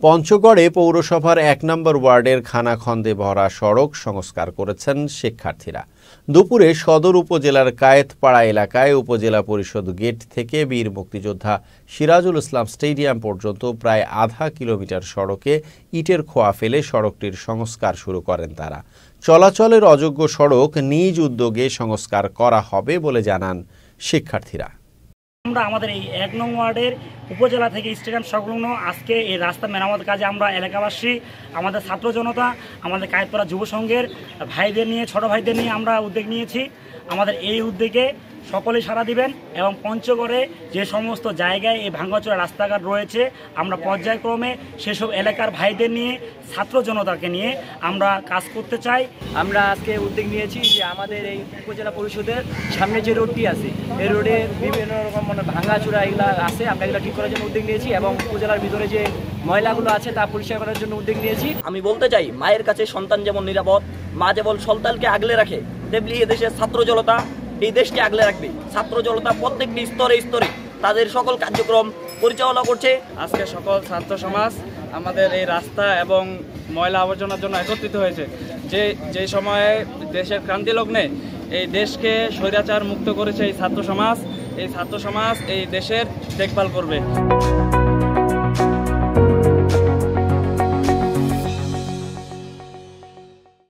পঞ্চগড়ে পৌরসভার ১ নম্বর ওয়ার্ডের খানাখন্দে ভরা সড়ক সংস্কার করেছেন শিক্ষার্থীরা। দুপুরে সদর উপজেলার কায়েতপাড়া এলাকায় উপজেলা পরিষদ গেট থেকে বীর মুক্তিযোদ্ধা সিরাজুল ইসলাম স্টেডিয়াম পর্যন্ত প্রায় আধা কিলোমিটার সড়কে ইটের খোয়া ফেলে সড়কটির সংস্কার শুরু করেন তারা। চলাচলের অযোগ্য সড়ক নিজ উদ্যোগে সংস্কার করা হবে বলে জানান শিক্ষার্থীরা। আমরা আমাদের এই ১ নং ওয়ার্ডের উপজেলা থেকে স্টেডিয়াম সংলগ্ন আজকে এই রাস্তা মেরামত কাজে আমরা এলাকাবাসী, আমাদের ছাত্র জনতা, আমাদের কায়েতপাড়া যুব সংঘের ভাইদের নিয়ে, ছোট ভাইদের নিয়ে আমরা উদ্যোগ নিয়েছি। আমাদের এই উদ্যোগে সকলেই সাড়া দিবেন এবং পঞ্চগড়ে যে সমস্ত জায়গায় এই ভাঙাচোরা রাস্তাঘাট রয়েছে আমরা পর্যায়ক্রমে সেসব এলাকার ভাইদের নিয়ে, ছাত্র জনতাকে নিয়ে আমরা কাজ করতে চাই। আমরা আজকে উদ্যোগ নিয়েছি যে আমাদের এই উপজেলা পরিষদের সামনে যে রোডটি আছে এই রোডে বিভিন্ন রকম ভাঙাচোরা এগুলো আছে, আমরা এগুলো ঠিক করার জন্য উদ্যোগ নিয়েছি এবং উপজেলার ভিতরে যে ময়লাগুলো আছে তা পরিষ্কার করার জন্য উদ্যোগ নিয়েছি। আমি বলতে চাই, মায়ের কাছে সন্তান যেমন নিরাপদ, মা যেমন সন্তানকে আগলে রাখে, তেমনি এদেশের ছাত্র জনতা এই দেশকে আগলে রাখবে। ছাত্র জনতা প্রত্যেকটি স্তরে স্তরে তাদের সকল কার্যক্রম পরিচালনা করছে। আজকে সকল ছাত্র সমাজ আমাদের এই রাস্তা এবং ময়লা আবর্জনার জন্য একত্রিত হয়েছে। যে সময়ে দেশের ক্রান্তি লগ্নে এই দেশকে স্বৈরাচার মুক্ত করেছে এই ছাত্র সমাজ এই দেশের দেখভাল করবে।